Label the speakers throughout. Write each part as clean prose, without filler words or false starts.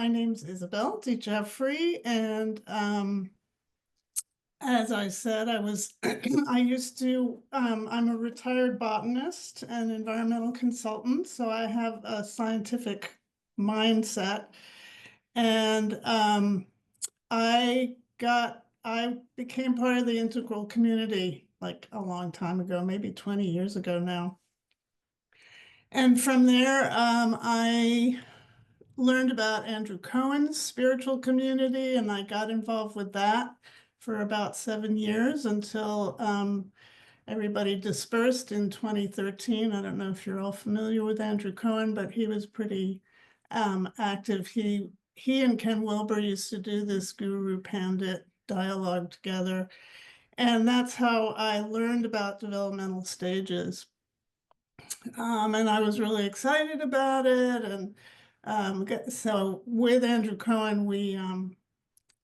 Speaker 1: my name's Isabelle Geofroy, and as I said, I used to, I'm a retired botanist and environmental consultant, so I have a scientific mindset. And I became part of the integral community like a long time ago, maybe 20 years ago now. And from there, I learned about Andrew Cohen's spiritual community, and I got involved with that for about 7 years until everybody dispersed in 2013. I don't know if you're all familiar with Andrew Cohen, but he was pretty active. He and Ken Wilber used to do this Guru Pandit dialogue together, and that's how I learned about developmental stages. And I was really excited about it. And so with Andrew Cohen,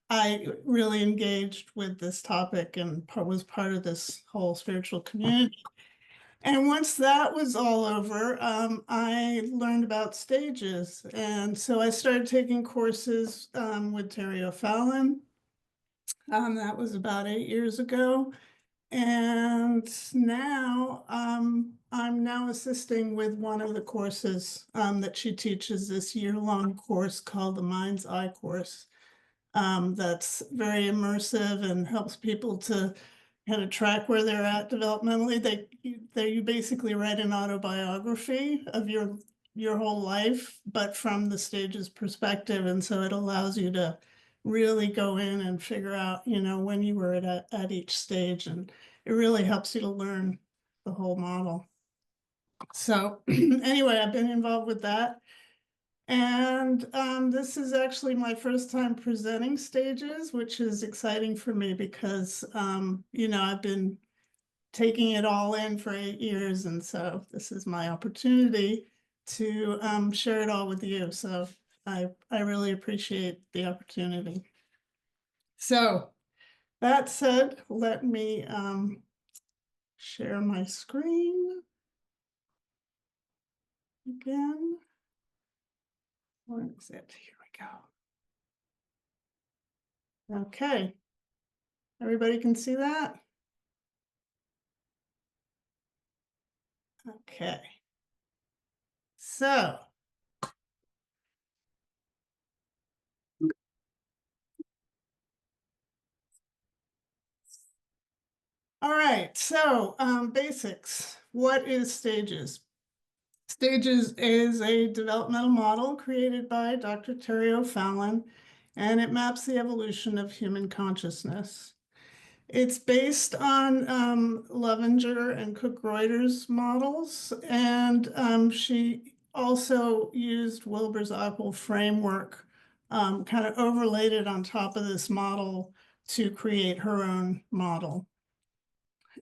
Speaker 1: I really engaged with this topic and was part of this whole spiritual community. And once that was all over, I learned about stages. And so I started taking courses with Terri O'Fallon. That was about 8 years ago. And now I'm now assisting with one of the courses that she teaches, this year-long course called the Mind's Eye course. That's very immersive and helps people to kind of track where they're at developmentally. You basically write an autobiography of your whole life, but from the stage's perspective, and so it allows you to really go in and figure out, when you were at each stage, and it really helps you to learn the whole model. So anyway, I've been involved with that. And this is actually my first time presenting stages, which is exciting for me because, I've been taking it all in for 8 years. And so this is my opportunity to share it all with you. So I really appreciate the opportunity. So that said, let me share my screen again. Where is it? Here we go. Okay. Everybody can see that? Okay. So all right, so basics. What is stages? Stages is a developmental model created by Dr. Terri O'Fallon, and it maps the evolution of human consciousness. It's based on Loevinger and Cook-Greuter's models, and she also used Wilber's AQAL framework, kind of overlaid it on top of this model to create her own model.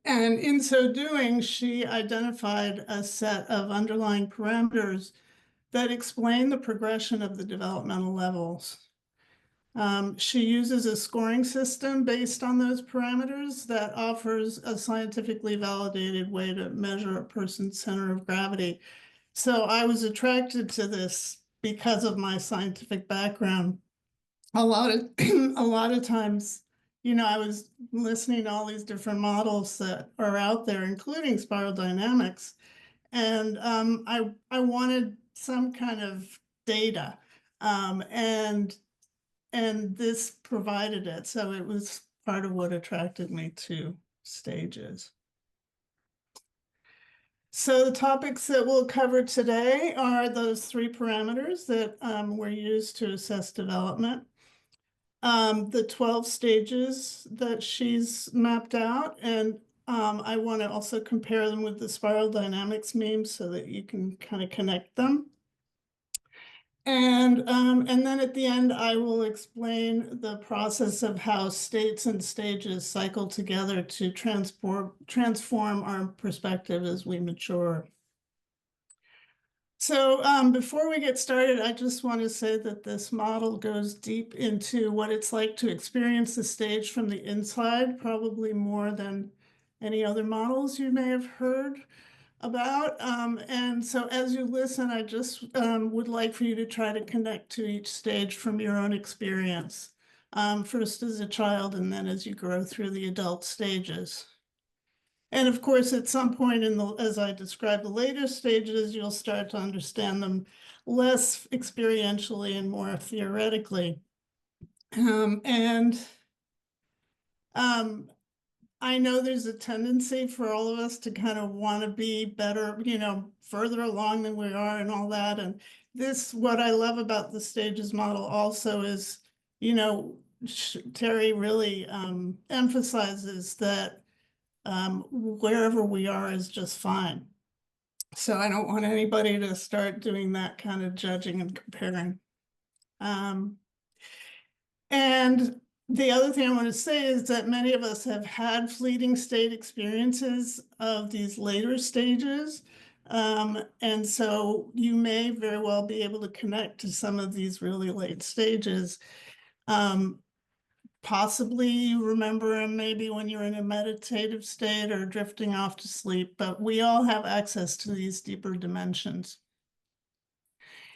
Speaker 1: And in so doing, she identified a set of underlying parameters that explain the progression of the developmental levels. She uses a scoring system based on those parameters that offers a scientifically validated way to measure a person's center of gravity. So I was attracted to this because of my scientific background. A lot of times, I was listening to all these different models that are out there, including spiral dynamics, and I wanted some kind of data, and this provided it. So it was part of what attracted me to stages. So the topics that we'll cover today are those 3 parameters that were used to assess development. The 12 stages that she's mapped out, and I want to also compare them with the spiral dynamics memes so that you can kind of connect them. And then at the end, I will explain the process of how states and stages cycle together to transform our perspective as we mature. So before we get started, I just want to say that this model goes deep into what it's like to experience the stage from the inside, probably more than any other models you may have heard. about. And so as you listen, I just would like for you to try to connect to each stage from your own experience. First as a child and then as you grow through the adult stages. And of course, at some point as I describe the later stages, you'll start to understand them less experientially and more theoretically. I know there's a tendency for all of us to kind of want to be better, further along than we are and all that. And what I love about the stages model also is, Terri really emphasizes that wherever we are is just fine. So I don't want anybody to start doing that kind of judging and comparing. And the other thing I want to say is that many of us have had fleeting state experiences of these later stages. And so you may very well be able to connect to some of these really late stages. Possibly you remember them maybe when you're in a meditative state or drifting off to sleep, but we all have access to these deeper dimensions.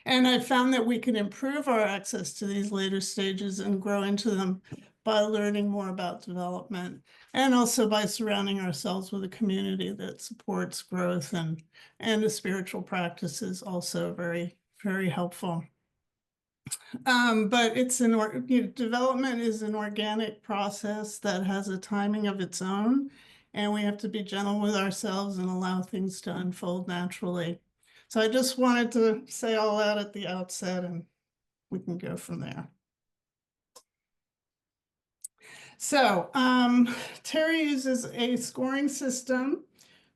Speaker 1: And I found that we can improve our access to these later stages and grow into them by learning more about development, and also by surrounding ourselves with a community that supports growth, and a spiritual practice is also very, very helpful. But development is an organic process that has a timing of its own, and we have to be gentle with ourselves and allow things to unfold naturally. So I just wanted to say all that at the outset, and we can go from there. So Terri uses a scoring system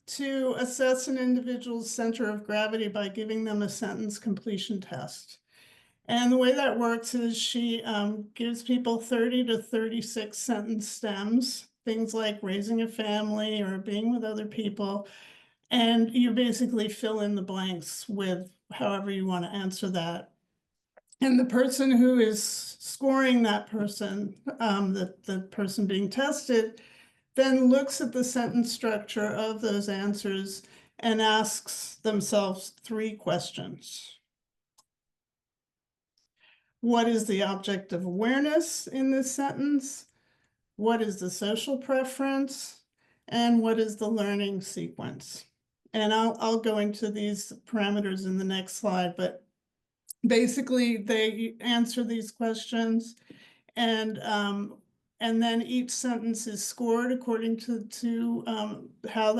Speaker 1: to assess an individual's center of gravity by giving them a sentence completion test. And the way that works is she gives people 30 to 36 sentence stems, things like raising a family or being with other people. And you basically fill in the blanks with however you want to answer that. And the person who is scoring that person, the person being tested, then looks at the sentence structure of those answers and asks themselves 3 questions. What is the object of awareness in this sentence? What is the social preference? And what is the learning sequence? And I'll go into these parameters in the next slide, but basically they answer these questions, and then each sentence is scored according to how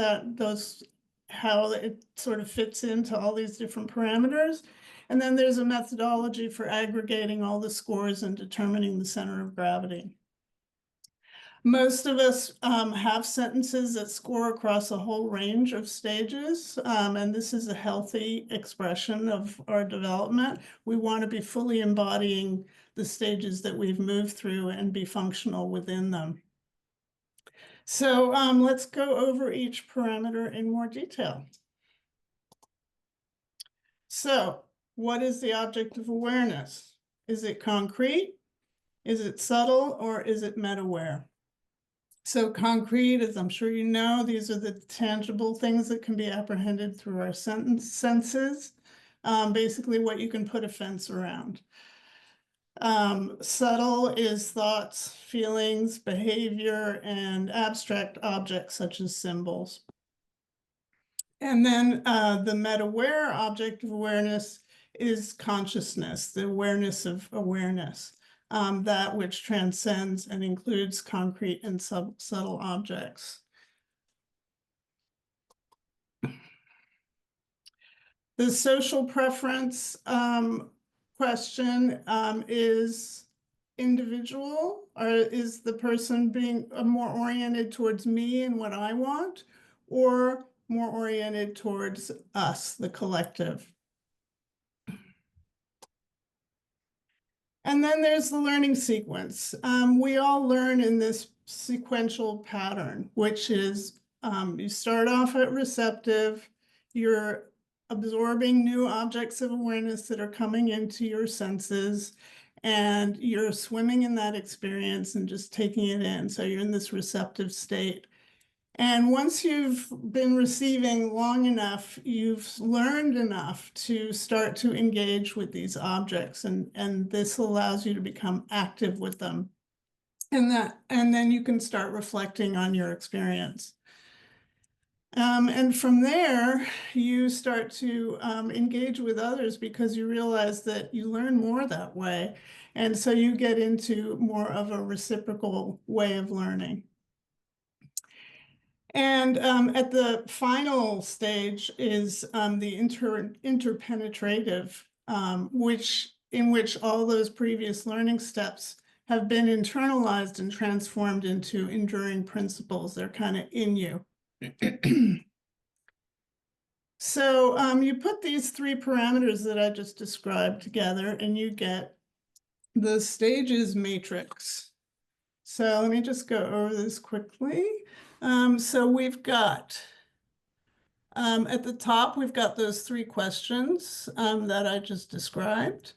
Speaker 1: it sort of fits into all these different parameters. And then there's a methodology for aggregating all the scores and determining the center of gravity. Most of us have sentences that score across a whole range of stages, and this is a healthy expression of our development. We want to be fully embodying the stages that we've moved through and be functional within them. So let's go over each parameter in more detail. So what is the object of awareness? Is it concrete? Is it subtle? Or is it meta-aware? So concrete, as I'm sure you know, these are the tangible things that can be apprehended through our senses. Basically what you can put a fence around. Subtle is thoughts, feelings, behavior, and abstract objects such as symbols. And then the meta-aware object of awareness is consciousness, the awareness of awareness. That which transcends and includes concrete and subtle objects. The social preference question is individual, or is the person being more oriented towards me and what I want, or more oriented towards us, the collective? And then there's the learning sequence. We all learn in this sequential pattern, which is you start off at receptive, you're absorbing new objects of awareness that are coming into your senses, and you're swimming in that experience and just taking it in. So you're in this receptive state. And once you've been receiving long enough, you've learned enough to start to engage with these objects, and this allows you to become active with them. And then you can start reflecting on your experience. And from there, you start to engage with others because you realize that you learn more that way. And so you get into more of a reciprocal way of learning. And at the final stage is the interpenetrative, in which all those previous learning steps have been internalized and transformed into enduring principles. They're kind of in you. So you put these three parameters that I just described together, and you get the stages matrix. So let me just go over this quickly. So we've got, at the top, we've got those three questions that I just described.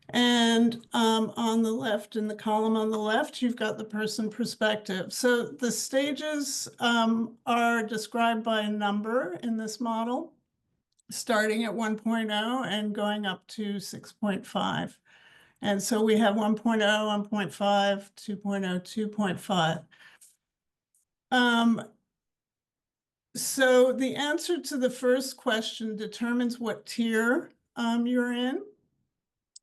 Speaker 1: And on the left, in the column on the left, you've got the person perspective. So the stages are described by a number in this model, starting at 1.0 and going up to 6.5. And so we have 1.0, 1.5, 2.0, 2.5. So the answer to the first question determines what tier you're in.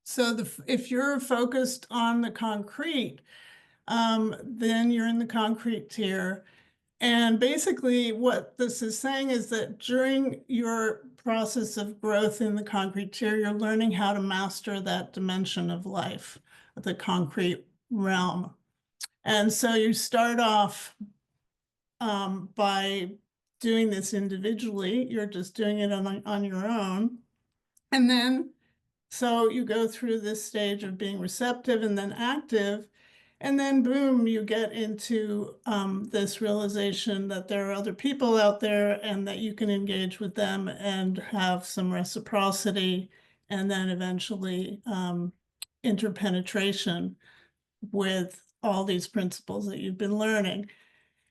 Speaker 1: So if you're focused on the concrete, then you're in the concrete tier. And basically what this is saying is that during your process of growth in the concrete tier, you're learning how to master that dimension of life, the concrete realm. And so you start off by doing this individually. You're just doing it on your own. And then, so you go through this stage of being receptive and then active. And then boom, you get into this realization that there are other people out there and that you can engage with them and have some reciprocity, and then eventually interpenetration with all these principles that you've been learning.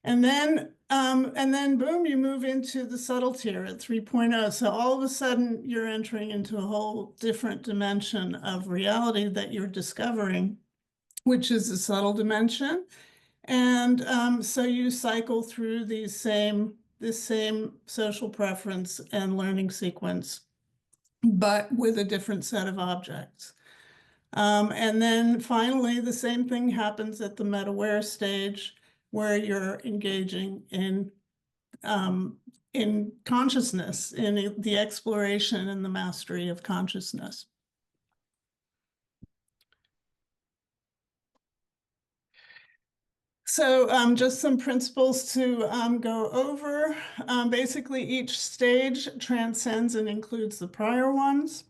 Speaker 1: And then boom, you move into the subtle tier at 3.0. So all of a sudden you're entering into a whole different dimension of reality that you're discovering, which is a subtle dimension. And so you cycle through this same social preference and learning sequence, but with a different set of objects. And then finally, the same thing happens at the meta-aware stage, where you're engaging in consciousness, in the exploration and the mastery of consciousness. So just some principles to go over. Basically, each stage transcends and includes the prior ones.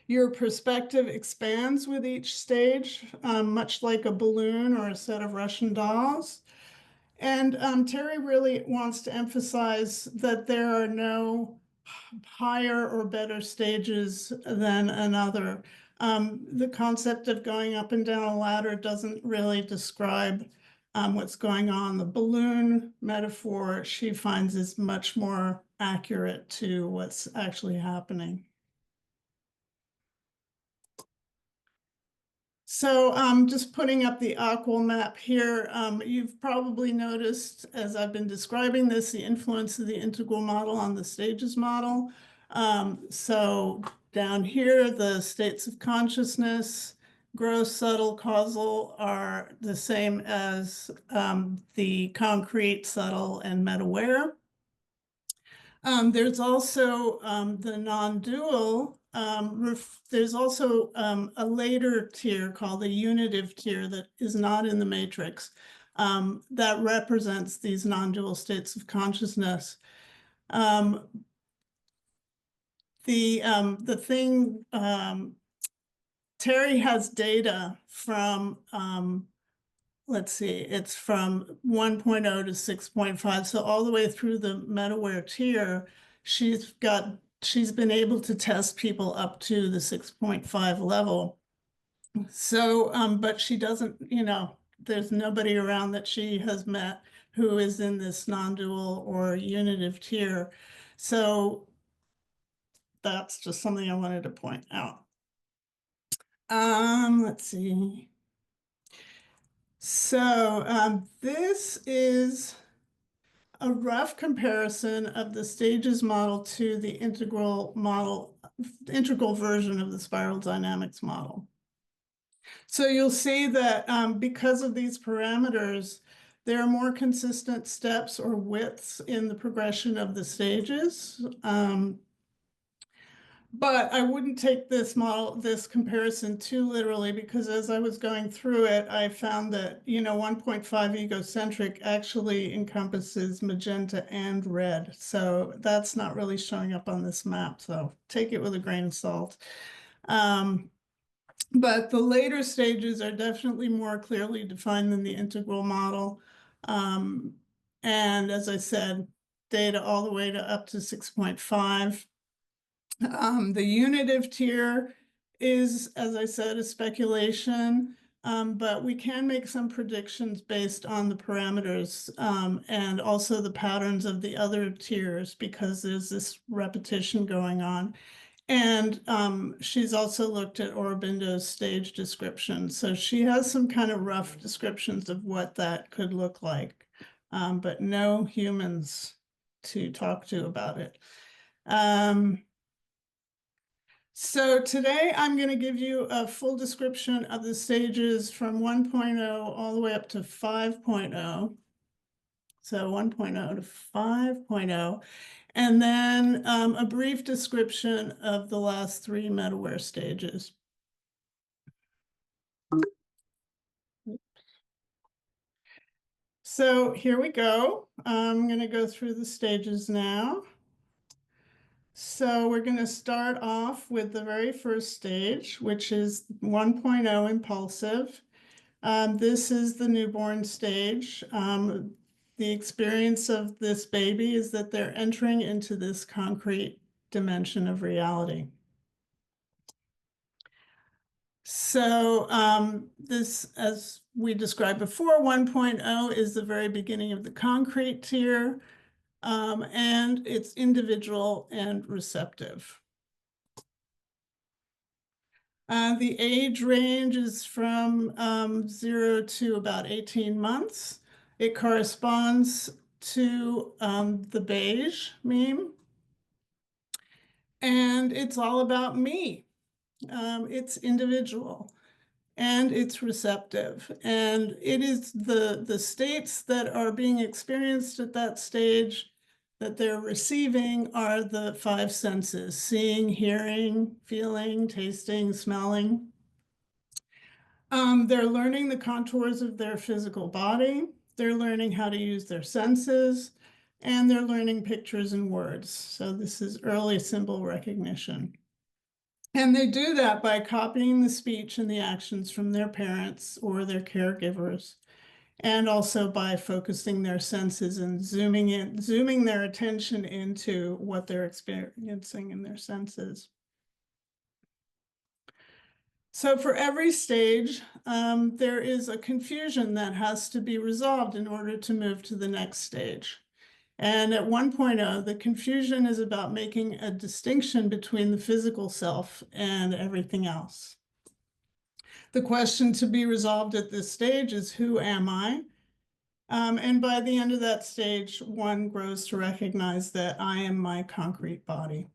Speaker 1: Your perspective expands with each stage, much like a balloon or a set of Russian dolls. And Terri really wants to emphasize that there are no higher or better stages than another. The concept of going up and down a ladder doesn't really describe what's going on. The balloon metaphor, she finds, is much more accurate to what's actually happening. So just putting up the AQAL map here, you've probably noticed, as I've been describing this, the influence of the integral model on the stages model. So down here, the states of consciousness, gross, subtle, causal, are the same as the concrete, subtle, and meta-aware. There's also the non-dual. There's also a later tier called the unitive tier that is not in the matrix, that represents these non-dual states of consciousness. The thing, Terri has data from, let's see, it's from 1.0 to 6.5. So all the way through the meta-aware tier, she's been able to test people up to the 6.5 level. So, but she doesn't, there's nobody around that she has met who is in this non-dual or unitive tier. So that's just something I wanted to point out. Let's see. So this is a rough comparison of the stages model to the integral version of the spiral dynamics model. So you'll see that because of these parameters, there are more consistent steps or widths in the progression of the stages. But I wouldn't take this comparison too literally, because as I was going through it, I found that, 1.5 egocentric actually encompasses magenta and red. So that's not really showing up on this map. So take it with a grain of salt. But the later stages are definitely more clearly defined than the integral model. And as I said, data all the way to up to 6.5. The unitive tier is, as I said, a speculation, but we can make some predictions based on the parameters and also the patterns of the other tiers, because there's this repetition going on. And she's also looked at Aurobindo's stage description. So she has some kind of rough descriptions of what that could look like, but no humans to talk to about it. So today I'm going to give you a full description of the stages from 1.0 all the way up to 5.0. So 1.0 to 5.0, and then a brief description of the last 3 MetaWare stages. So here we go. I'm going to go through the stages now. So we're going to start off with the very first stage, which is 1.0 impulsive. This is the newborn stage. The experience of this baby is that they're entering into this concrete dimension of reality. So this, as we described before, 1.0 is the very beginning of the concrete tier, and it's individual and receptive. The age range is from 0 to about 18 months. It corresponds to the beige meme. And it's all about me. It's individual and it's receptive. And it is the states that are being experienced at that stage that they're receiving are the 5 senses: seeing, hearing, feeling, tasting, smelling. They're learning the contours of their physical body. They're learning how to use their senses, and they're learning pictures and words. So this is early symbol recognition. And they do that by copying the speech and the actions from their parents or their caregivers, and also by focusing their senses and zooming their attention into what they're experiencing in their senses. So for every stage, there is a confusion that has to be resolved in order to move to the next stage. And at 1.0, the confusion is about making a distinction between the physical self and everything else. The question to be resolved at this stage is, who am I? And by the end of that stage, one grows to recognize that I am my concrete body.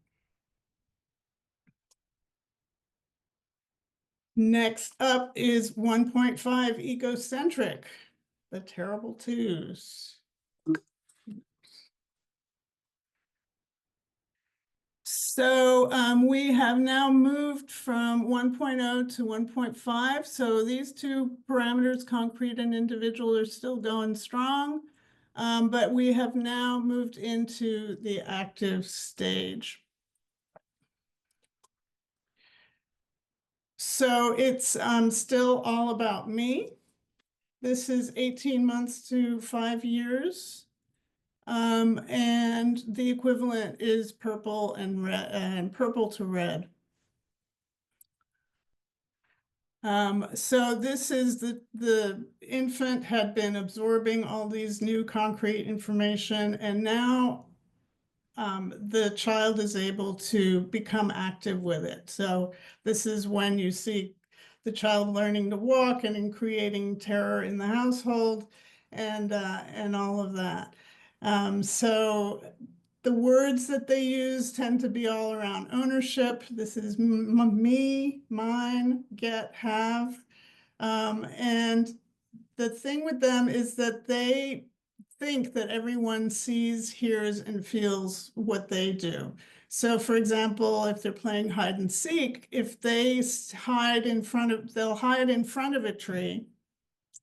Speaker 1: Next up is 1.5 egocentric, the terrible twos. So we have now moved from 1.0 to 1.5. So these two parameters, concrete and individual, are still going strong. But we have now moved into the active stage. So it's still all about me. This is 18 months to 5 years. And the equivalent is purple and red, and purple to red. So this is the infant had been absorbing all these new concrete information, and now the child is able to become active with it. So this is when you see the child learning to walk and in creating terror in the household and all of that. So the words that they use tend to be all around ownership. This is me, mine, get, have. And the thing with them is that they think that everyone sees, hears, and feels what they do. So for example, if they're playing hide and seek, if they hide in front of, they'll hide in front of a tree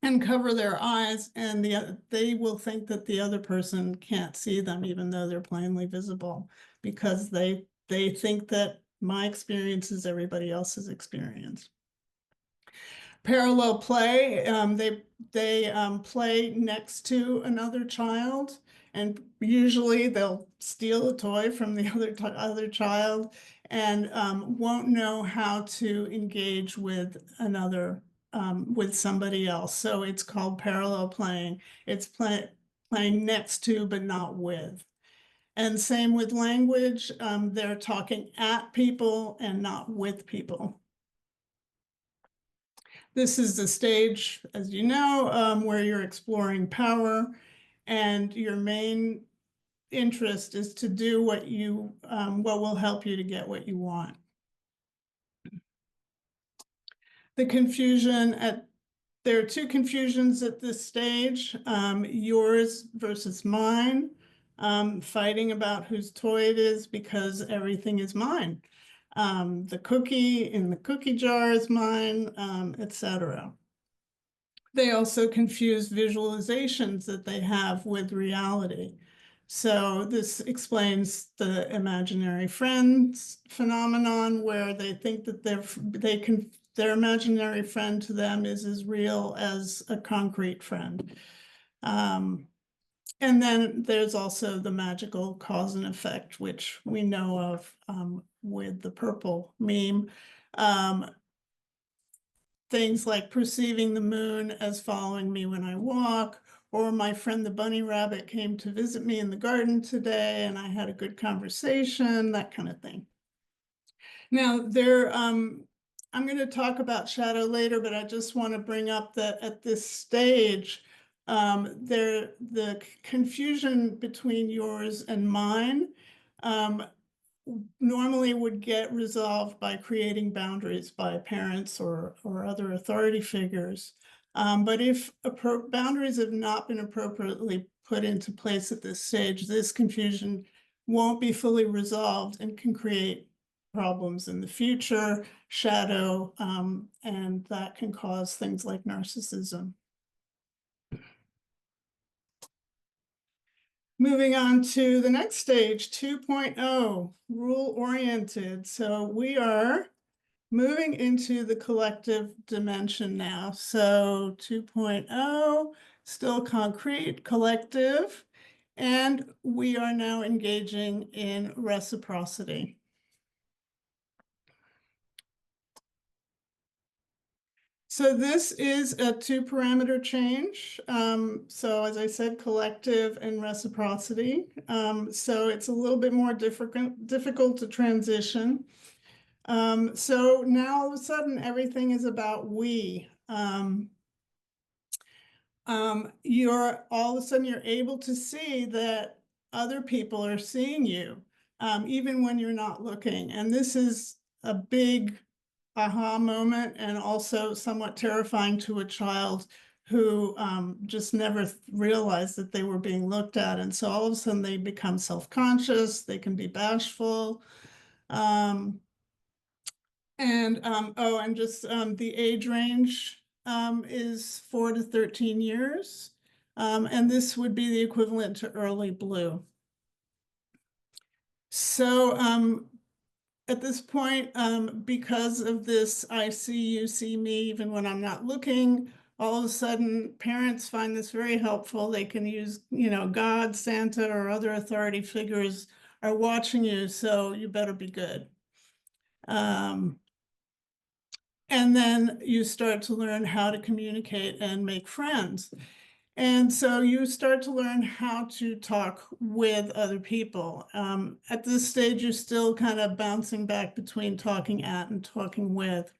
Speaker 1: and cover their eyes, and they will think that the other person can't see them, even though they're plainly visible, because they think that my experience is everybody else's experience. Parallel play, they play next to another child, and usually they'll steal a toy from the other child and won't know how to engage with another with somebody else. So it's called parallel playing. It's playing next to but not with. And same with language, they're talking at people and not with people. This is the stage, as you know, where you're exploring power, and your main interest is to do what will help you to get what you want. The confusion there are two confusions at this stage, yours versus mine, fighting about whose toy it is because everything is mine. The cookie in the cookie jar is mine, etc. They also confuse visualizations that they have with reality. So this explains the imaginary friends phenomenon, where they think that their imaginary friend to them is as real as a concrete friend. And then there's also the magical cause and effect, which we know of with the purple meme. Things like perceiving the moon as following me when I walk, or my friend the bunny rabbit came to visit me in the garden today and I had a good conversation, that kind of thing. Now, I'm going to talk about shadow later, but I just want to bring up that at this stage, the confusion between yours and mine normally would get resolved by creating boundaries by parents or other authority figures. But if boundaries have not been appropriately put into place at this stage, this confusion won't be fully resolved and can create problems in the future, shadow, and that can cause things like narcissism. Moving on to the next stage, 2.0, rule-oriented. So we are moving into the collective dimension now. So 2.0, still concrete, collective, and we are now engaging in reciprocity. So this is a 2-parameter change. So as I said, collective and reciprocity. So it's a little bit more difficult to transition. So now all of a sudden, everything is about we. You're all of a sudden, you're able to see that other people are seeing you, even when you're not looking. And this is a big aha moment, and also somewhat terrifying to a child who just never realized that they were being looked at. And so all of a sudden they become self-conscious, they can be bashful. And just the age range is 4 to 13 years. And this would be the equivalent to early blue. So at this point, because of this, I see you see me even when I'm not looking, all of a sudden parents find this very helpful. They can use, God, Santa, or other authority figures are watching you, so you better be good. And then you start to learn how to communicate and make friends. And so you start to learn how to talk with other people. At this stage, you're still kind of bouncing back between talking at and talking with.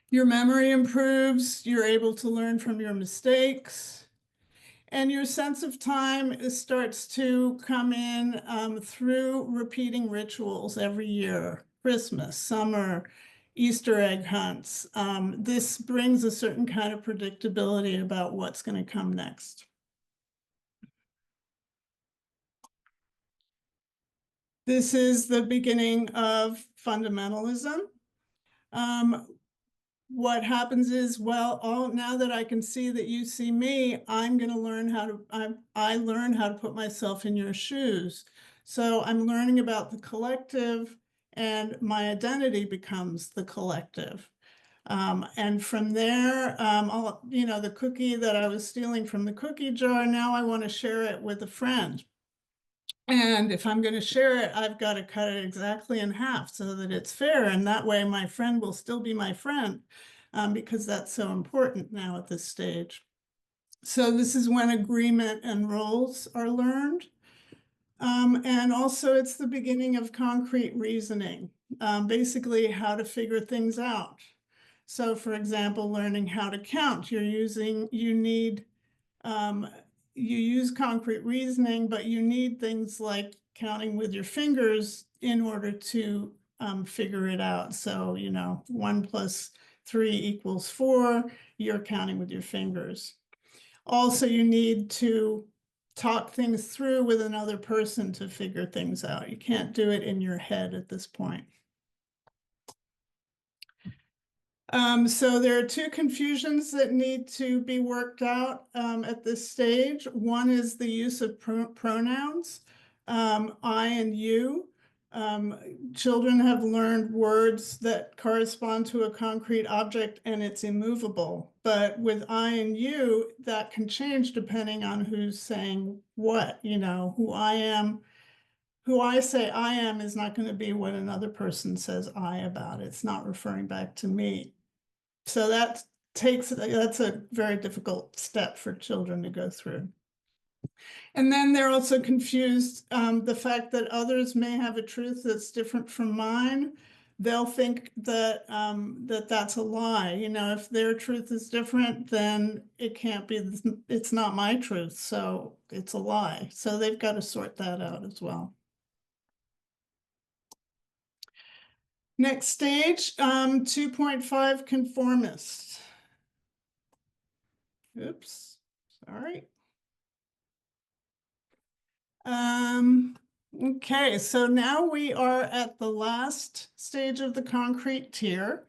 Speaker 1: Your memory improves, you're able to learn from your mistakes, and your sense of time starts to come in through repeating rituals every year. Christmas, summer, Easter egg hunts. This brings a certain kind of predictability about what's going to come next. This is the beginning of fundamentalism. What happens is, well, now that I can see that you see me, I'm going to learn how to, I learn how to put myself in your shoes. So I'm learning about the collective, and my identity becomes the collective. And from there, the cookie that I was stealing from the cookie jar, now I want to share it with a friend. And if I'm going to share it, I've got to cut it exactly in half so that it's fair. And that way my friend will still be my friend, because that's so important now at this stage. So this is when agreement and roles are learned. And also it's the beginning of concrete reasoning, basically how to figure things out. So for example, learning how to count, you use concrete reasoning, but you need things like counting with your fingers in order to figure it out. So, 1 + 3 = 4, you're counting with your fingers. Also, you need to talk things through with another person to figure things out. You can't do it in your head at this point. So there are two confusions that need to be worked out at this stage. One is the use of pronouns, I and you. Children have learned words that correspond to a concrete object and it's immovable. But with I and you, that can change depending on who's saying what, who I am. Who I say I am is not going to be what another person says I about. It's not referring back to me. So that's a very difficult step for children to go through. And then they're also confused, the fact that others may have a truth that's different from mine. They'll think that that's a lie. If their truth is different, then it can't be, it's not my truth, so it's a lie. So they've got to sort that out as well. Next stage, 2.5 conformist. Oops, sorry. Okay, so now we are at the last stage of the concrete tier.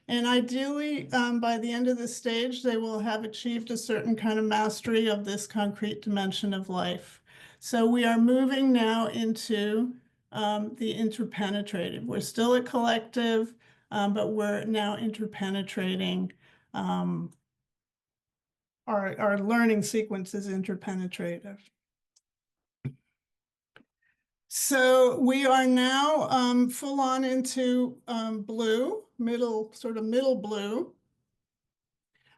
Speaker 1: And ideally, by the end of this stage, they will have achieved a certain kind of mastery of this concrete dimension of life. So we are moving now into the interpenetrative. We're still a collective, but we're now interpenetrating. Our learning sequence is interpenetrative. So we are now full on into blue, sort of middle blue.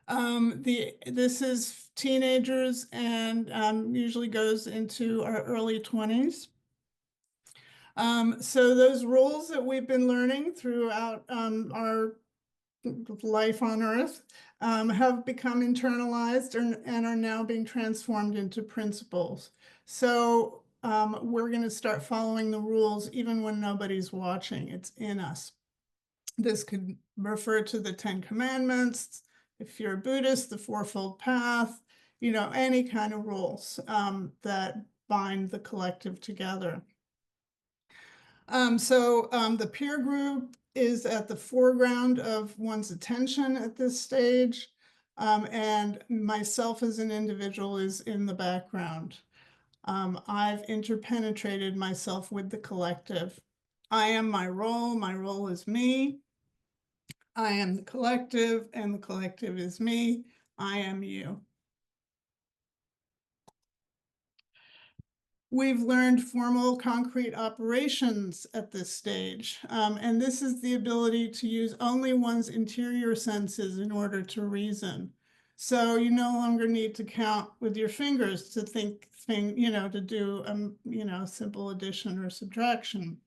Speaker 1: This is teenagers and usually goes into our early 20s. So those rules that we've been learning throughout our life on Earth have become internalized and are now being transformed into principles. So we're going to start following the rules even when nobody's watching. It's in us. This could refer to the 10 Commandments. If you're a Buddhist, the Fourfold Path, any kind of rules that bind the collective together. The peer group is at the foreground of one's attention at this stage, and myself as an individual is in the background. I've interpenetrated myself with the collective. I am my role is me. I am the collective, and the collective is me. I am you. We've learned formal concrete operations at this stage, and this is the ability to use only one's interior senses in order to reason. So you no longer need to count with your fingers to to do, simple addition or subtraction.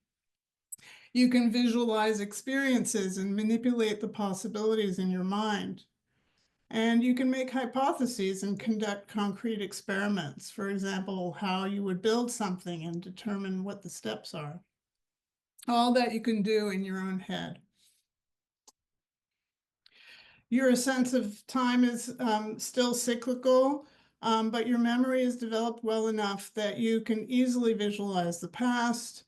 Speaker 1: You can visualize experiences and manipulate the possibilities in your mind. And you can make hypotheses and conduct concrete experiments. For example, how you would build something and determine what the steps are. All that you can do in your own head. Your sense of time is still cyclical, but your memory is developed well enough that you can easily visualize the past,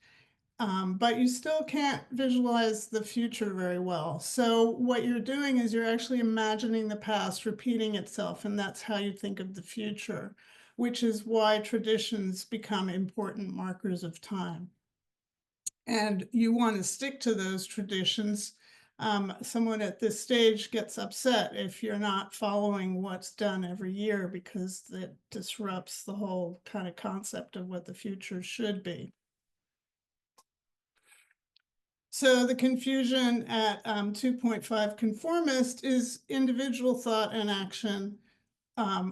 Speaker 1: but you still can't visualize the future very well. So what you're doing is you're actually imagining the past repeating itself, and that's how you think of the future, which is why traditions become important markers of time. And you want to stick to those traditions. Someone at this stage gets upset if you're not following what's done every year, because that disrupts the whole kind of concept of what the future should be. So the confusion at 2.5 conformist is individual thought and action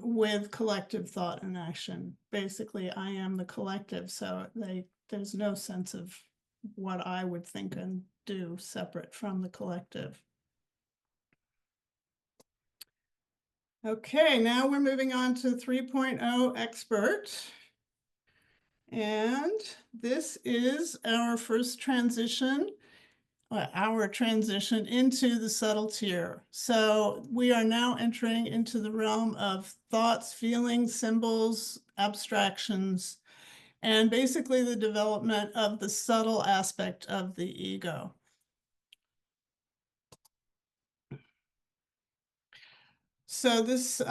Speaker 1: with collective thought and action. Basically, I am the collective, so there's no sense of what I would think and do separate from the collective. Okay, now we're moving on to 3.0 expert. And this is our first transition, our transition into the subtle tier. So we are now entering into the realm of thoughts, feelings, symbols, abstractions, and basically the development of the subtle aspect of the ego. So this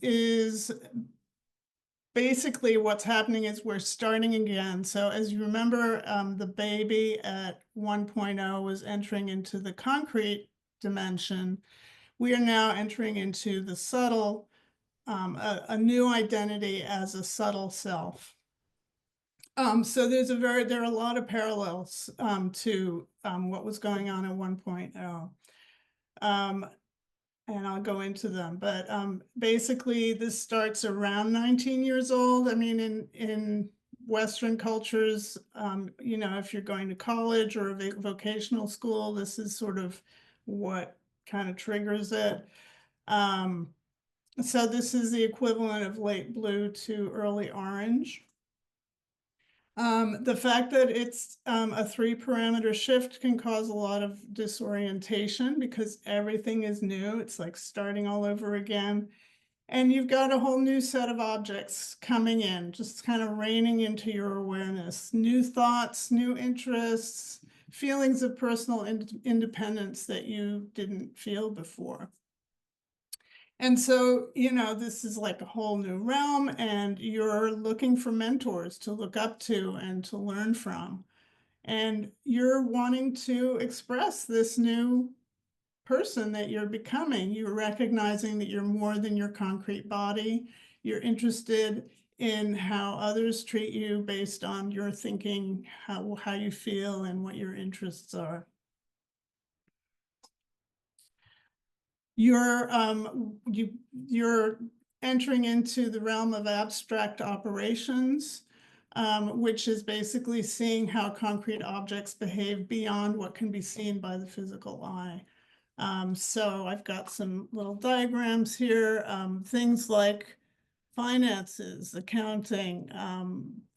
Speaker 1: is basically what's happening is we're starting again. So as you remember, the baby at 1.0 was entering into the concrete dimension. We are now entering into the subtle, a new identity as a subtle self. So there are a lot of parallels to what was going on at 1.0. And I'll go into them, but basically this starts around 19 years old. I mean, in Western cultures, if you're going to college or a vocational school, this is sort of what kind of triggers it. So this is the equivalent of late blue to early orange. The fact that it's a 3-parameter shift can cause a lot of disorientation because everything is new. It's like starting all over again. And you've got a whole new set of objects coming in, just kind of raining into your awareness. New thoughts, new interests, feelings of personal independence that you didn't feel before. And so, this is like a whole new realm, and you're looking for mentors to look up to and to learn from. And you're wanting to express this new person that you're becoming. You're recognizing that you're more than your concrete body. You're interested in how others treat you based on your thinking, how you feel, and what your interests are. You're entering into the realm of abstract operations, which is basically seeing how concrete objects behave beyond what can be seen by the physical eye. So I've got some little diagrams here, things like finances, accounting,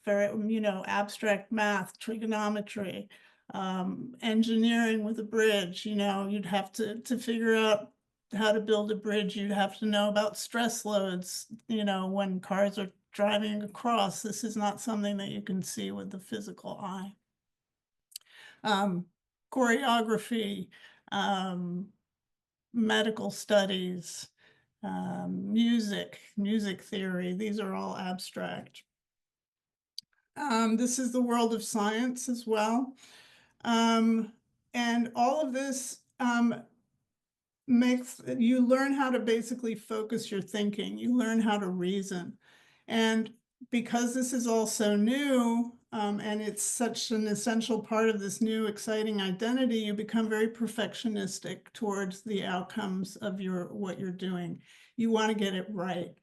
Speaker 1: abstract math, trigonometry, engineering with a bridge. You'd have to figure out how to build a bridge. You'd have to know about stress loads, when cars are driving across. This is not something that you can see with the physical eye. Choreography, medical studies, music theory, these are all abstract. This is the world of science as well. And all of this makes you learn how to basically focus your thinking. You learn how to reason. And because this is all so new, and it's such an essential part of this new exciting identity, you become very perfectionistic towards the outcomes of what you're doing. You want to get it right.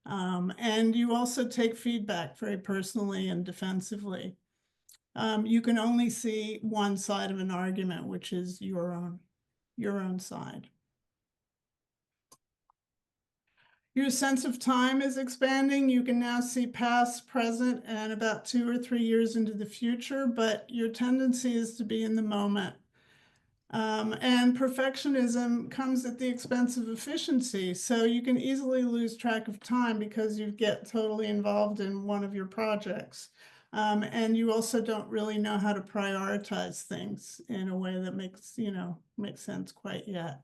Speaker 1: And you also take feedback very personally and defensively. You can only see one side of an argument, which is your own side. Your sense of time is expanding. You can now see past, present, and about 2 or 3 years into the future, but your tendency is to be in the moment. And perfectionism comes at the expense of efficiency. So you can easily lose track of time because you get totally involved in one of your projects. And you also don't really know how to prioritize things in a way that makes sense quite yet.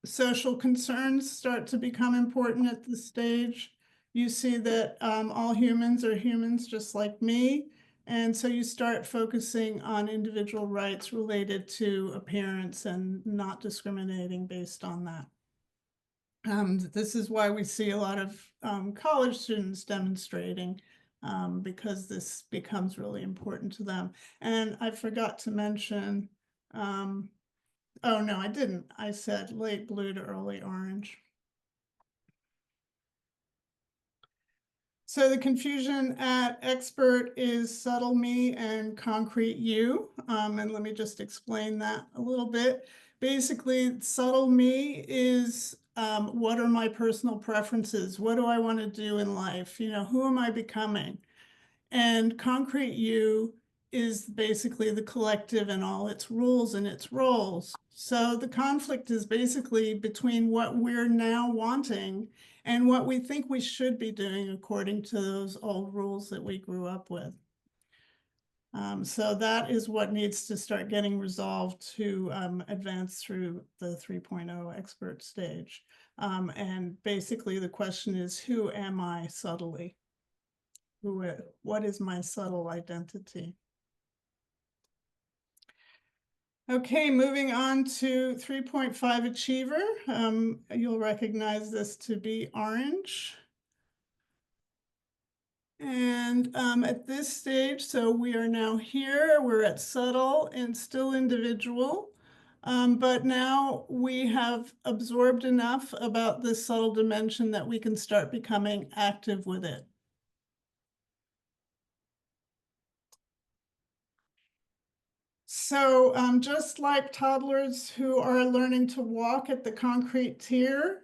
Speaker 1: Social concerns start to become important at this stage. You see that all humans are humans just like me. And so you start focusing on individual rights related to appearance and not discriminating based on that. This is why we see a lot of college students demonstrating because this becomes really important to them. And I forgot to mention, oh, no, I didn't. I said late blue to early orange. So the confusion at expert is subtle me and concrete you. And let me just explain that a little bit. Basically, subtle me is what are my personal preferences? What do I want to do in life? Who am I becoming? And concrete you is basically the collective and all its rules and its roles. So the conflict is basically between what we're now wanting and what we think we should be doing according to those old rules that we grew up with. So that is what needs to start getting resolved to advance through the 3.0 expert stage. And basically the question is, who am I subtly? What is my subtle identity? Okay, moving on to 3.5 achiever. You'll recognize this to be orange. And at this stage, so we are now here, we're at subtle and still individual. But now we have absorbed enough about this subtle dimension that we can start becoming active with it. So just like toddlers who are learning to walk at the concrete tier,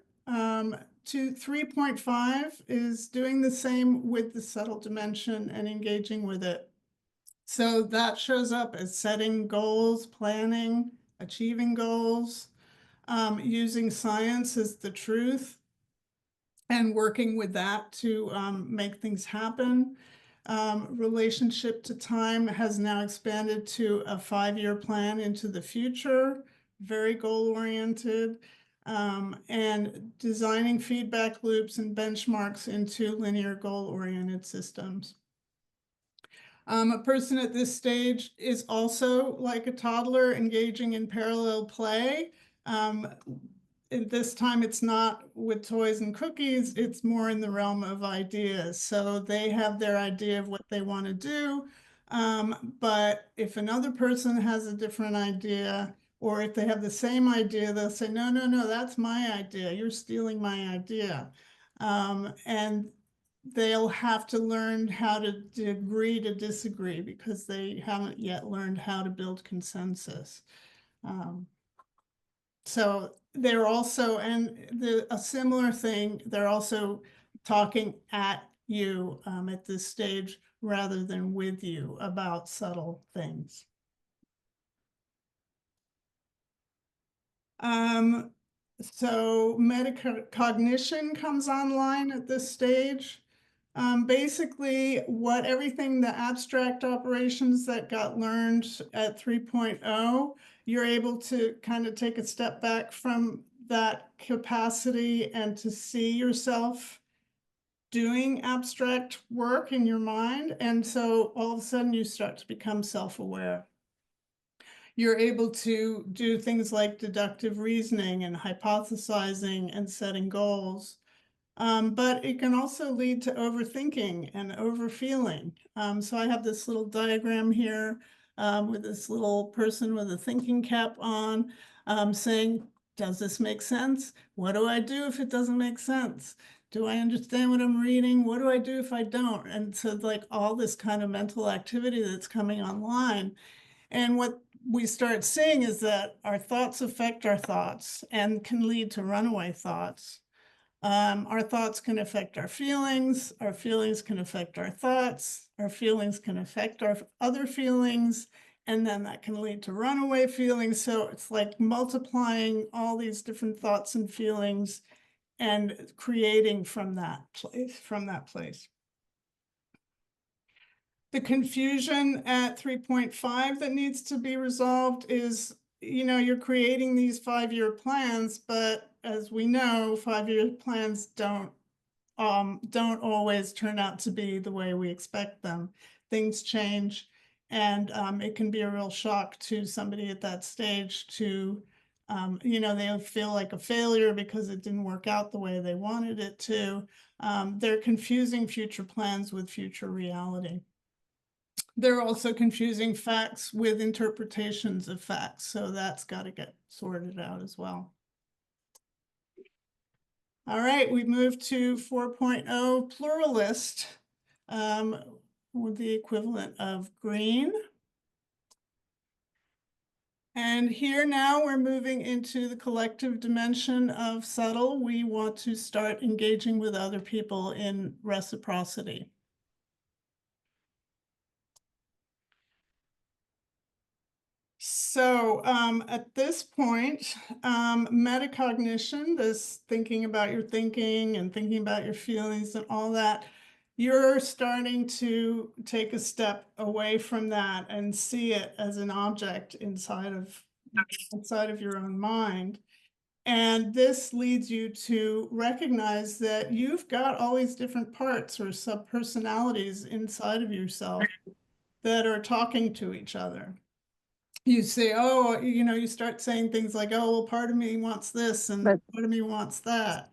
Speaker 1: to 3.5 is doing the same with the subtle dimension and engaging with it. So that shows up as setting goals, planning, achieving goals, using science as the truth, and working with that to make things happen. Relationship to time has now expanded to a 5-year plan into the future, very goal-oriented, and designing feedback loops and benchmarks into linear goal-oriented systems. A person at this stage is also like a toddler engaging in parallel play. This time it's not with toys and cookies, it's more in the realm of ideas. So they have their idea of what they want to do. But if another person has a different idea, or if they have the same idea, they'll say, no, no, no, that's my idea. You're stealing my idea. And they'll have to learn how to agree to disagree because they haven't yet learned how to build consensus. So they're also, and a similar thing, they're also talking at you at this stage rather than with you about subtle things. So metacognition comes online at this stage. Basically, everything the abstract operations that got learned at 3.0, you're able to kind of take a step back from that capacity and to see yourself doing abstract work in your mind. And so all of a sudden you start to become self-aware. You're able to do things like deductive reasoning and hypothesizing and setting goals. But it can also lead to overthinking and overfeeling. So I have this little diagram here with this little person with a thinking cap on saying, does this make sense? What do I do if it doesn't make sense? Do I understand what I'm reading? What do I do if I don't? And so like all this kind of mental activity that's coming online. And what we start seeing is that our thoughts affect our thoughts and can lead to runaway thoughts. Our thoughts can affect our feelings can affect our thoughts, our feelings can affect our other feelings, and then that can lead to runaway feelings. So it's like multiplying all these different thoughts and feelings and creating from that place. The confusion at 3.5 that needs to be resolved is, you're creating these 5-year plans, but as we know, 5-year plans don't always turn out to be the way we expect them. Things change, and it can be a real shock to somebody at that stage to, they'll feel like a failure because it didn't work out the way they wanted it to. They're confusing future plans with future reality. They're also confusing facts with interpretations of facts, so that's got to get sorted out as well. All right, we move to 4.0 pluralist, with the equivalent of green. And here now we're moving into the collective dimension of subtle. We want to start engaging with other people in reciprocity. So at this point, metacognition, this thinking about your thinking and thinking about your feelings and all that, you're starting to take a step away from that and see it as an object inside of your own mind. And this leads you to recognize that you've got all these different parts or subpersonalities inside of yourself that are talking to each other. You say, oh, you start saying things like, oh, well, part of me wants this and part of me wants that.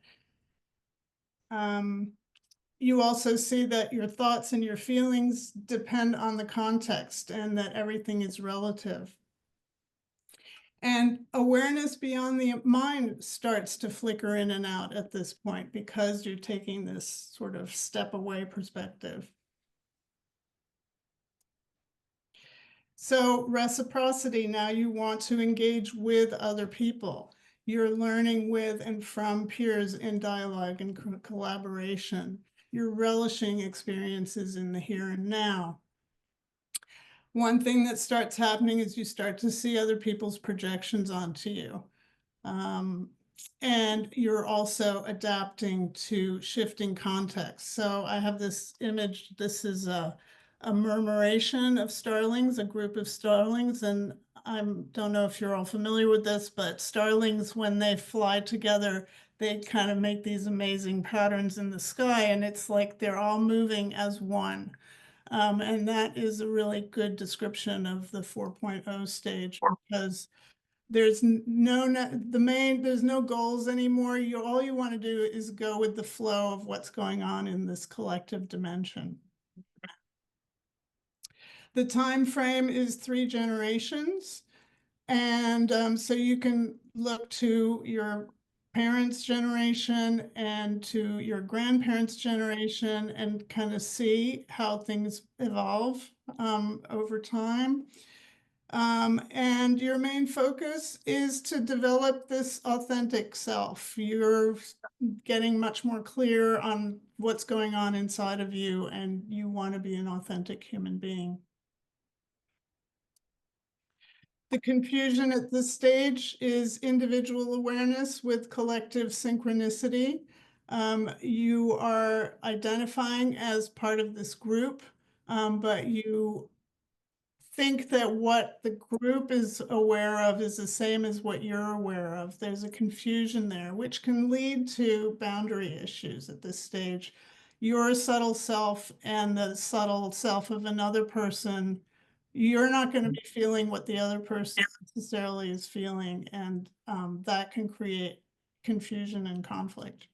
Speaker 1: You also see that your thoughts and your feelings depend on the context and that everything is relative. And awareness beyond the mind starts to flicker in and out at this point because you're taking this sort of step away perspective. So reciprocity, now you want to engage with other people. You're learning with and from peers in dialogue and collaboration. You're relishing experiences in the here and now. One thing that starts happening is you start to see other people's projections onto you. And you're also adapting to shifting context. So I have this image. This is a murmuration of starlings, a group of starlings. And I don't know if you're all familiar with this, but starlings, when they fly together, they kind of make these amazing patterns in the sky. And it's like they're all moving as one. And that is a really good description of the 4.0 stage because there's there's no goals anymore. All you want to do is go with the flow of what's going on in this collective dimension. The time frame is 3 generations. And so you can look to your parents' generation and to your grandparents' generation and kind of see how things evolve over time. And your main focus is to develop this authentic self. You're getting much more clear on what's going on inside of you, and you want to be an authentic human being. The confusion at this stage is individual awareness with collective synchronicity. You are identifying as part of this group, but you think that what the group is aware of is the same as what you're aware of. There's a confusion there, which can lead to boundary issues at this stage. Your subtle self and the subtle self of another person, you're not going to be feeling what the other person necessarily is feeling, and that can create confusion and conflict.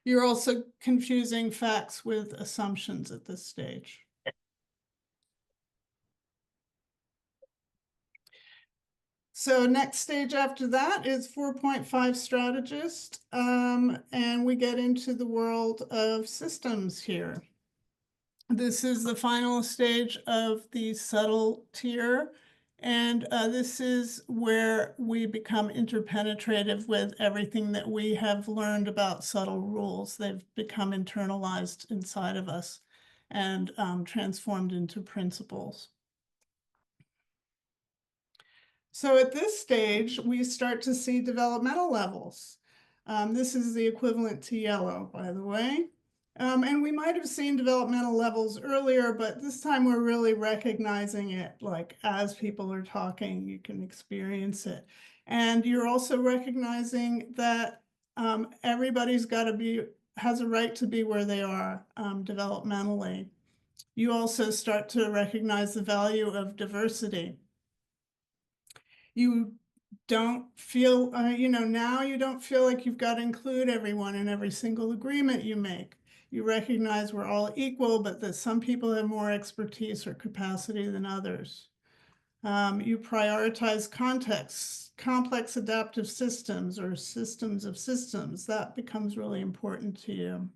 Speaker 1: You're also confusing facts with assumptions at this stage. So next stage after that is 4.5 strategist, and we get into the world of systems here. This is the final stage of the subtle tier, and this is where we become interpenetrative with everything that we have learned about subtle rules. They've become internalized inside of us and transformed into principles. So at this stage, we start to see developmental levels. This is the equivalent to yellow, by the way. And we might have seen developmental levels earlier, but this time we're really recognizing it, like as people are talking, you can experience it. And you're also recognizing that everybody's has a right to be where they are developmentally. You also start to recognize the value of diversity. You don't feel, now you don't feel like you've got to include everyone in every single agreement you make. You recognize we're all equal, but that some people have more expertise or capacity than others. You prioritize contexts, complex adaptive systems or systems of systems. That becomes really important to you.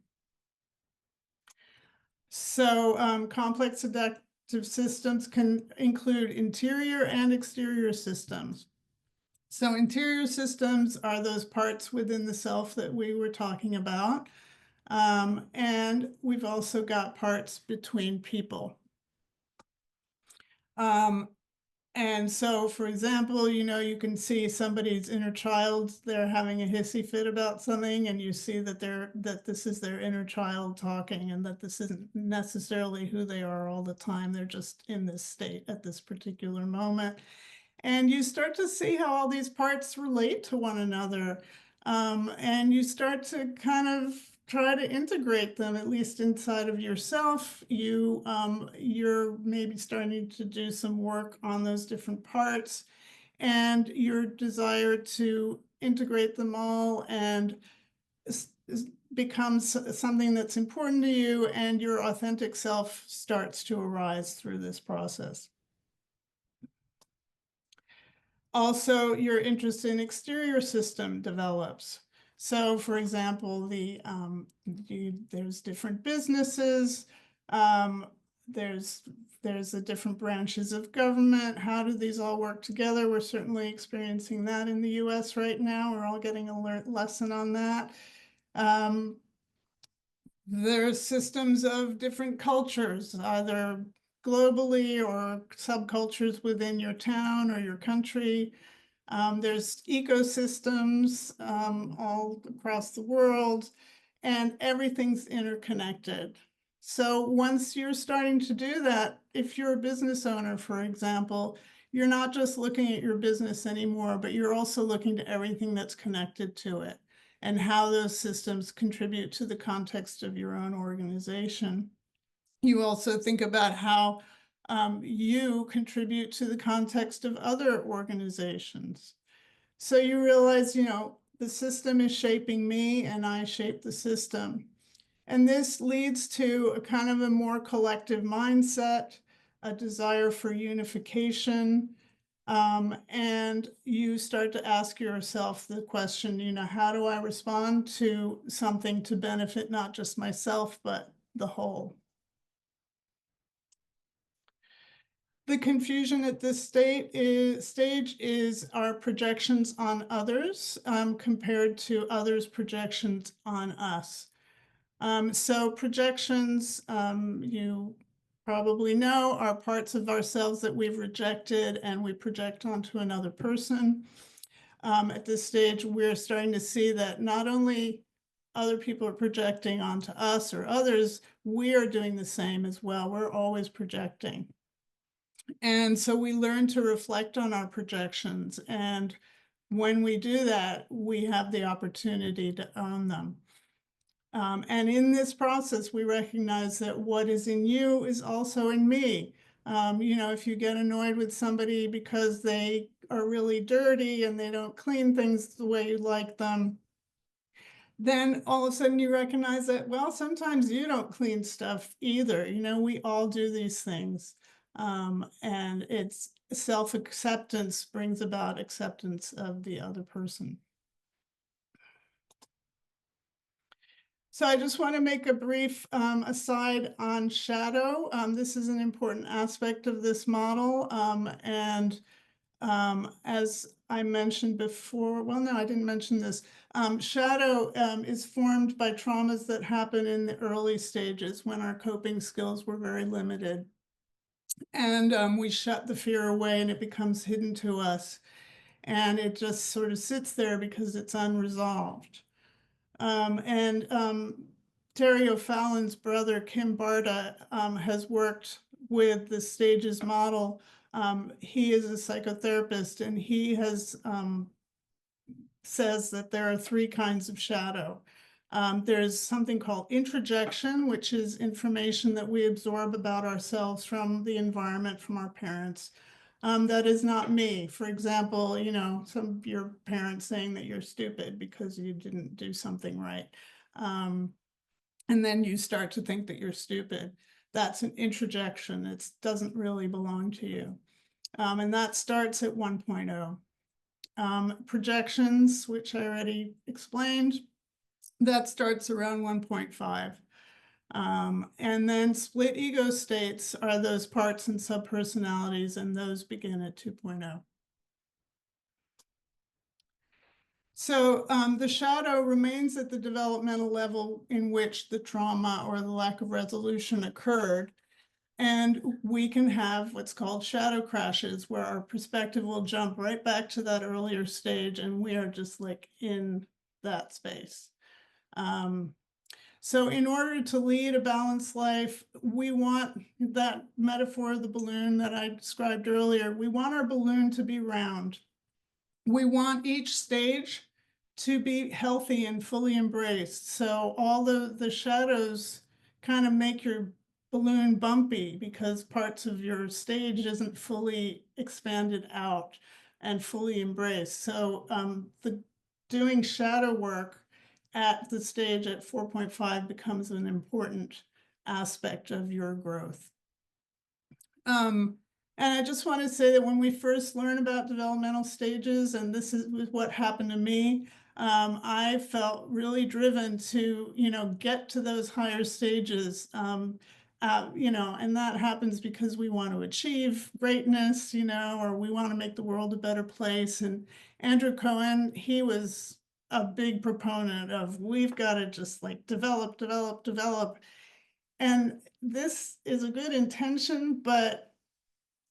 Speaker 1: So complex adaptive systems can include interior and exterior systems. So interior systems are those parts within the self that we were talking about. And we've also got parts between people. And so, for example, you can see somebody's inner child, they're having a hissy fit about something, and you see that this is their inner child talking, and that this isn't necessarily who they are all the time. They're just in this state at this particular moment. And you start to see how all these parts relate to one another. And you start to kind of try to integrate them, at least inside of yourself. You're maybe starting to do some work on those different parts, and your desire to integrate them all and becomes something that's important to you, and your authentic self starts to arise through this process. Also, your interest in exterior system develops. So, for example, there's different businesses, there's the different branches of government. How do these all work together? We're certainly experiencing that in the US right now. We're all getting a lesson on that. There's systems of different cultures, either globally or subcultures within your town or your country. There's ecosystems all across the world, and everything's interconnected. So once you're starting to do that, if you're a business owner, for example, you're not just looking at your business anymore, but you're also looking to everything that's connected to it and how those systems contribute to the context of your own organization. You also think about how you contribute to the context of other organizations. So you realize, the system is shaping me and I shape the system. And this leads to a kind of a more collective mindset, a desire for unification. And you start to ask yourself the question, how do I respond to something to benefit not just myself, but the whole? The confusion at this stage is our projections on others compared to others' projections on us. So projections, you probably know, are parts of ourselves that we've rejected and we project onto another person. At this stage, we're starting to see that not only other people are projecting onto us or others, we are doing the same as well. We're always projecting. And so we learn to reflect on our projections. And when we do that, we have the opportunity to own them. And in this process, we recognize that what is in you is also in me. If you get annoyed with somebody because they are really dirty and they don't clean things the way you like them, then all of a sudden you recognize that, well, sometimes you don't clean stuff either. You know, we all do these things. And it's self-acceptance brings about acceptance of the other person. So I just want to make a brief aside on shadow. This is an important aspect of this model. As I mentioned before, well, no, I didn't mention this. Shadow is formed by traumas that happen in the early stages when our coping skills were very limited. And we shut the fear away and it becomes hidden to us. And it just sort of sits there because it's unresolved. Terri O'Fallon's brother, Kim Barta, has worked with the stages model. He is a psychotherapist, and he has says that there are 3 kinds of shadow. There's something called introjection, which is information that we absorb about ourselves from the environment, from our parents. That is not me. For example, you know, some of your parents saying that you're stupid because you didn't do something right. And then you start to think that you're stupid. That's an introjection. It doesn't really belong to you. And that starts at 1.0. Projections, which I already explained, that starts around 1.5. And then split ego states are those parts and subpersonalities, and those begin at 2.0. So the shadow remains at the developmental level in which the trauma or the lack of resolution occurred. And we can have what's called shadow crashes, where our perspective will jump right back to that earlier stage, and we are just like in that space. So in order to lead a balanced life, we want that metaphor of the balloon that I described earlier. We want our balloon to be round. We want each stage to be healthy and fully embraced. So all the shadows kind of make your balloon bumpy because parts of your stage isn't fully expanded out and fully embraced. So doing shadow work at the stage at 4.5 becomes an important aspect of your growth. And I just want to say that when we first learn about developmental stages, and this is what happened to me, I felt really driven to, you know, get to those higher stages, you know, and that happens because we want to achieve greatness, you know, or we want to make the world a better place. And Andrew Cohen, he was a big proponent of we've got to just like develop. And this is a good intention, but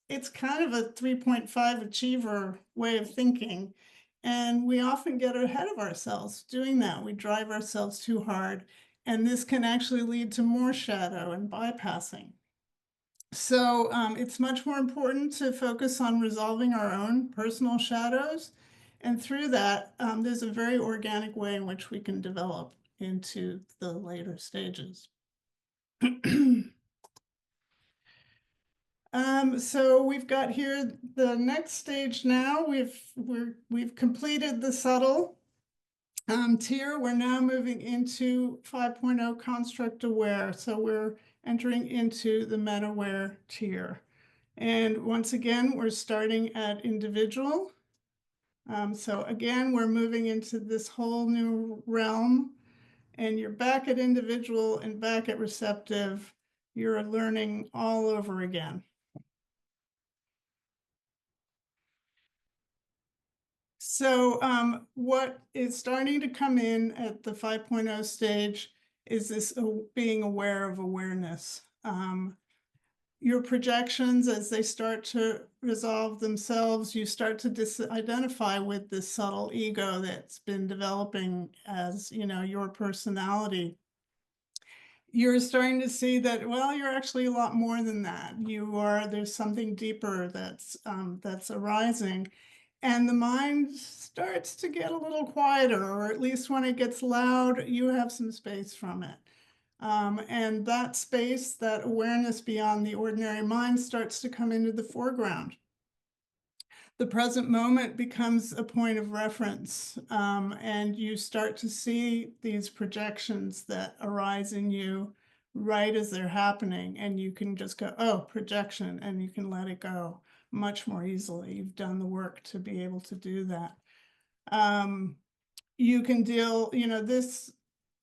Speaker 1: it's kind of a 3.5 achiever way of thinking. And we often get ahead of ourselves doing that. We drive ourselves too hard. And this can actually lead to more shadow and bypassing. So it's much more important to focus on resolving our own personal shadows. And through that, there's a very organic way in which we can develop into the later stages. So we've got here the next stage now. We've completed the subtle tier. We're now moving into 5.0 construct aware. So we're entering into the meta-aware tier. And once again, we're starting at individual. So again, we're moving into this whole new realm, and you're back at individual and back at receptive. You're learning all over again. So what is starting to come in at the 5.0 stage is this being aware of awareness. Your projections, as they start to resolve themselves, you start to identify with this subtle ego that's been developing as, you know, your personality. You're starting to see that, well, you're actually a lot more than that. There's something deeper that's arising. And the mind starts to get a little quieter, or at least when it gets loud, you have some space from it. And that space, that awareness beyond the ordinary mind starts to come into the foreground. the present moment becomes a point of reference, and you start to see these projections that arise in you right as they're happening, and you can just go, oh, projection, and you can let it go much more easily. You've done the work to be able to do that. You can deal, this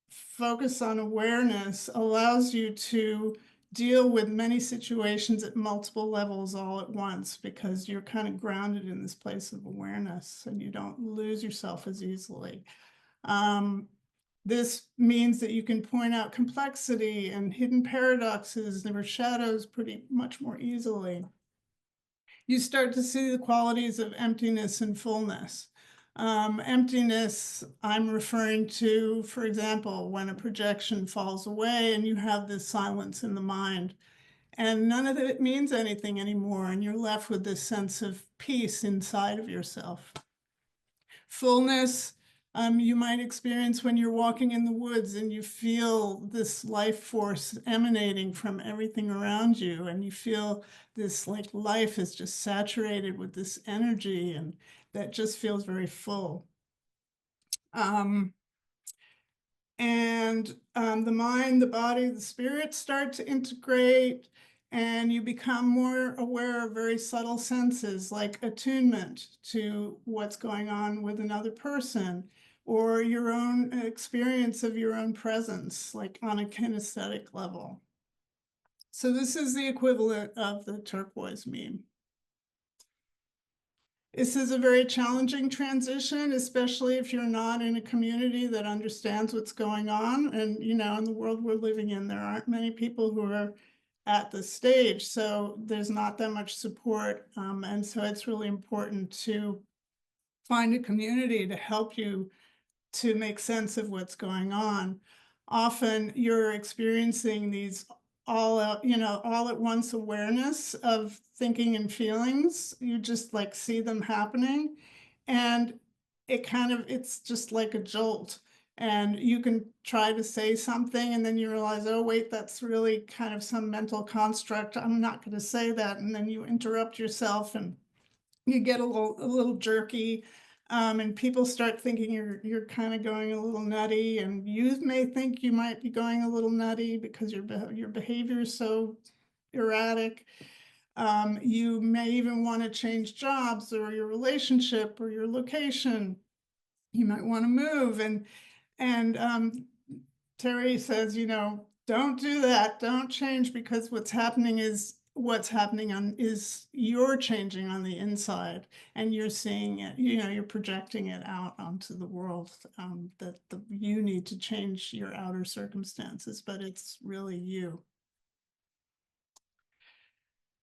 Speaker 1: focus on awareness allows you to deal with many situations at multiple levels all at once, because you're kind of grounded in this place of awareness and you don't lose yourself as easily. This means that you can point out complexity and hidden paradoxes or shadows pretty much more easily. You start to see the qualities of emptiness and fullness. Emptiness, I'm referring to, for example, when a projection falls away and you have this silence in the mind, and none of it means anything anymore, and you're left with this sense of peace inside of yourself. Fullness, you might experience when you're walking in the woods and you feel this life force emanating from everything around you, and you feel this like life is just saturated with this energy, and that just feels very full. The mind, the body, the spirit start to integrate, and you become more aware of very subtle senses like attunement to what's going on with another person, or your own experience of your own presence, like on a kinesthetic level. So this is the equivalent of the turquoise meme. This is a very challenging transition, especially if you're not in a community that understands what's going on. And, in the world we're living in, there aren't many people who are at this stage, so there's not that much support. And so it's really important to find a community to help you to make sense of what's going on. Often you're experiencing these all at once awareness of thinking and feelings. You just like see them happening, and it's just like a jolt. And you can try to say something, and then you realize, oh wait, that's really kind of some mental construct. I'm not going to say that. And then you interrupt yourself, and you get a little jerky. And people start thinking you're kind of going a little nutty, and you may think you might be going a little nutty because your behavior is so erratic. You may even want to change jobs or your relationship or your location. You might want to move, and Terri says, don't do that. Don't change, because what's happening is you're changing on the inside, and you're seeing it, you're projecting it out onto the world, that you need to change your outer circumstances, but it's really you.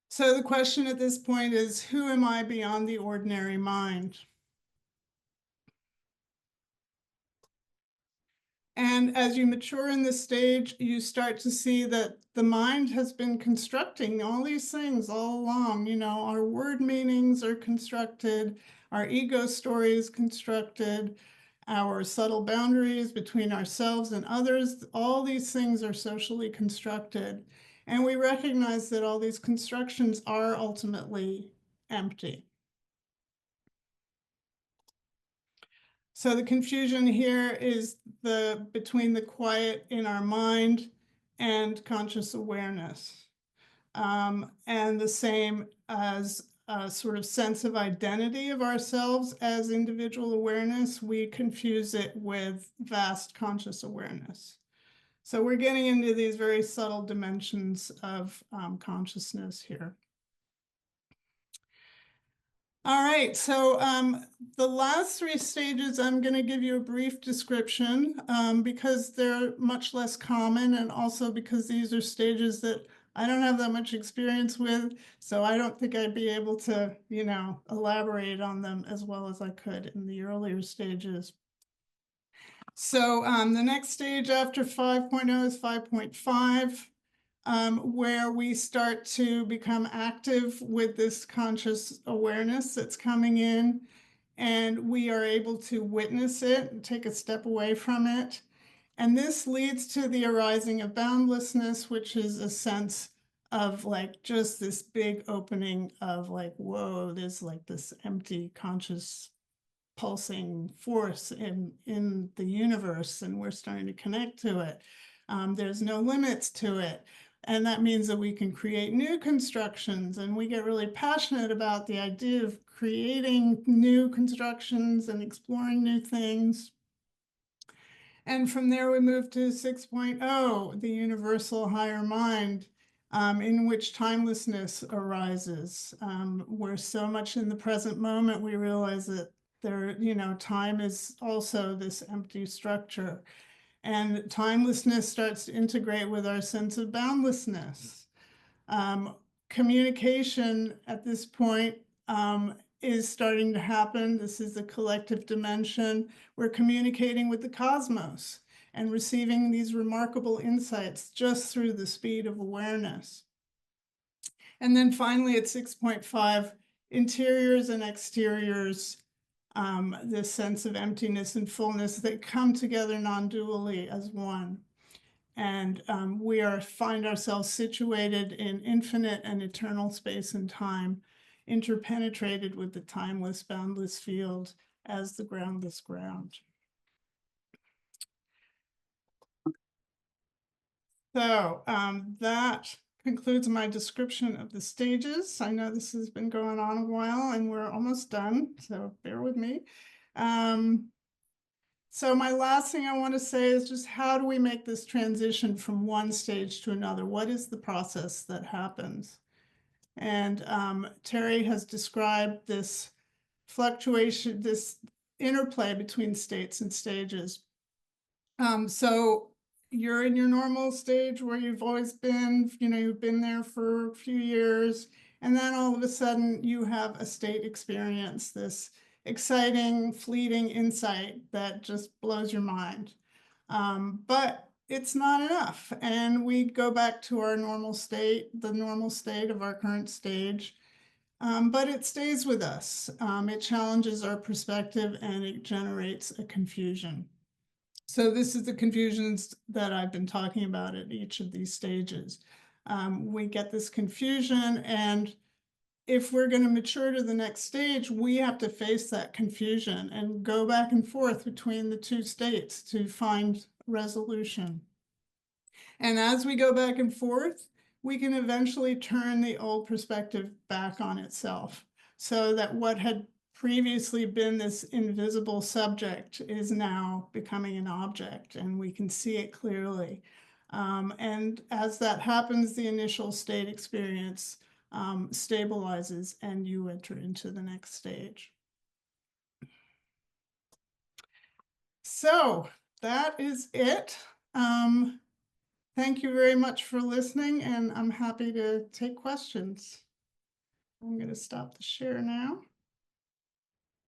Speaker 1: So the question at this point is, who am I beyond the ordinary mind? And as you mature in this stage, you start to see that the mind has been constructing all these things all along. Our word meanings are constructed, our ego story is constructed, our subtle boundaries between ourselves and others, all these things are socially constructed. And we recognize that all these constructions are ultimately empty. So the confusion here is between the quiet in our mind and conscious awareness. And the same as a sort of sense of identity of ourselves as individual awareness, we confuse it with vast conscious awareness. So we're getting into these very subtle dimensions of consciousness here. All right, so the last three stages, I'm going to give you a brief description because they're much less common, and also because these are stages that I don't have that much experience with, so I don't think I'd be able to, elaborate on them as well as I could in the earlier stages. So the next stage after 5.0 is 5.5. Where we start to become active with this conscious awareness that's coming in, and we are able to witness it and take a step away from it. And this leads to the arising of boundlessness, which is a sense of like just this big opening of like, whoa, there's like this empty conscious pulsing force in the universe, and we're starting to connect to it. There's no limits to it. And that means that we can create new constructions, and we get really passionate about the idea of creating new constructions and exploring new things. And from there, we move to 6.0, the universal higher mind, in which timelessness arises. We're so much in the present moment, we realize that time is also this empty structure. And timelessness starts to integrate with our sense of boundlessness. Communication at this point is starting to happen. This is the collective dimension. We're communicating with the cosmos and receiving these remarkable insights just through the speed of awareness. And then finally at 6.5, interiors and exteriors, this sense of emptiness and fullness that come together non-dually as one. And we find ourselves situated in infinite and eternal space and time, interpenetrated with the timeless, boundless field as the groundless ground. So that concludes my description of the stages. I know this has been going on a while and we're almost done, so bear with me. So my last thing I want to say is just how do we make this transition from one stage to another? What is the process that happens? And Terri has described this fluctuation, this interplay between states and stages. So you're in your normal stage where you've always been, you've been there for a few years, and then all of a sudden you have a state experience, this exciting, fleeting insight that just blows your mind. But it's not enough. And we go back to our normal state, the normal state of our current stage. But it stays with us. It challenges our perspective and it generates a confusion. So this is the confusions that I've been talking about at each of these stages. We get this confusion, and if we're going to mature to the next stage, we have to face that confusion and go back and forth between the two states to find resolution. And as we go back and forth, we can eventually turn the old perspective back on itself, so that what had previously been this invisible subject is now becoming an object, and we can see it clearly. And as that happens, the initial state experience stabilizes and you enter into the next stage. So that is it. Thank you very much for listening, and I'm happy to take questions. I'm going to stop the share now.